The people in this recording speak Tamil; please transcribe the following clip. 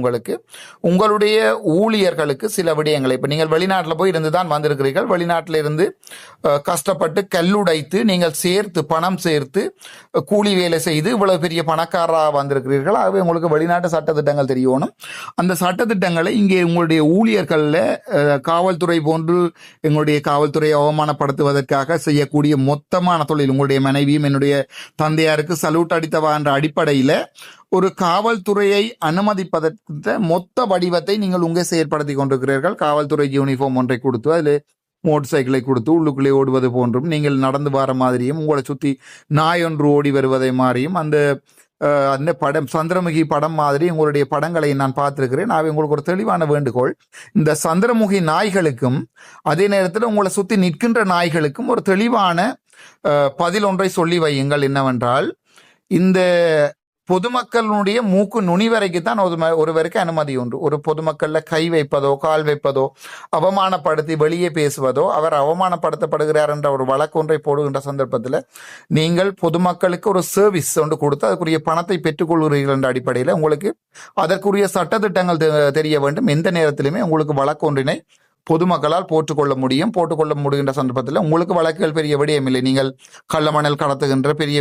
உங்களுக்கு உங்களுடைய ஊழியர்களுக்கு சில விடயங்களை, இப்போ நீங்கள் வெளிநாட்டில் போய் இருந்து தான் வந்திருக்கிறீர்கள், வெளிநாட்டில் இருந்து கஷ்டப்பட்டு கல்லுடைத்து நீங்கள் சேர்த்து பணம் சேர்த்து கூலி வேலை செய்து இவ்வளவு பெரிய பணக்காரராக வந்திருக்கிறீர்கள். ஆகவே உங்களுக்கு வெளிநாட்டு சட்டத்திட்டங்கள் தெரியணும். அந்த சட்டத்திட்டங்களை இங்கே உங்களுடைய ஊழியர்களில் காவல்துறை போன்று எங்களுடைய காவல்துறையை அவமானப்படுத்துவதற்காக செய்யக்கூடிய மொத்தமான தொழில், உங்களுடைய மனைவியும் என்னுடைய தந்தையாருக்கு சல்யூட் அடித்தவா என்ற அடிப்படையில் ஒரு காவல்துறையை அனுமதிப்பதற்கு மொத்த வடிவத்தை நீங்கள் உங்கே செயற்படுத்தி கொண்டிருக்கிறீர்கள். காவல்துறை யூனிஃபார்ம் ஒன்றை கொடுத்து அதில் மோட்டர் சைக்கிளை கொடுத்து உள்ளுக்குள்ளே ஓடுவது போன்றும், நீங்கள் நடந்து வர மாதிரியும், உங்களை சுற்றி நாய் ஒன்று ஓடி வருவதை மாதிரியும், அந்த படம் சந்திரமுகி படம் மாதிரி உங்களுடைய படங்களை நான் பார்த்திருக்கிறேன். நான் உங்களுக்கு ஒரு தெளிவான வேண்டுகோள், இந்த சந்திரமுகி நாய்களுக்கும் அதே நேரத்தில் உங்களை சுற்றி நிற்கின்ற நாய்களுக்கும் ஒரு தெளிவான பதில் ஒன்றை சொல்லி வையுங்கள். என்னவென்றால், இந்த பொதுமக்களுடைய மூக்கு நுனி வரைக்கும் தான் ஒருவருக்கு அனுமதி உண்டு. ஒரு பொதுமக்கள்ல கை வைப்பதோ கால் வைப்பதோ அவமானப்படுத்தி வெளியே பேசுவதோ, அவர் அவமானப்படுத்தப்படுகிறார் என்ற ஒரு வழக்கு ஒன்றை போடுகின்ற சந்தர்ப்பத்தில் நீங்கள் பொதுமக்களுக்கு ஒரு சர்வீஸ் ஒன்று கொடுத்து அதுக்குரிய பணத்தை பெற்றுக்கொள்கிறீர்கள் என்ற அடிப்படையில் உங்களுக்கு அதற்குரிய சட்டத்திட்டங்கள் தெரிய வேண்டும். எந்த நேரத்திலுமே உங்களுக்கு வழக்கு ஒன்றினை பொதுமக்களால் போட்டுக்கொள்ள முடிகின்ற சந்தர்ப்பத்தில் உங்களுக்கு வழக்குகள் பெரிய விடயமில்லை. நீங்கள் கள்ளமணல் கடத்துகின்ற பெரிய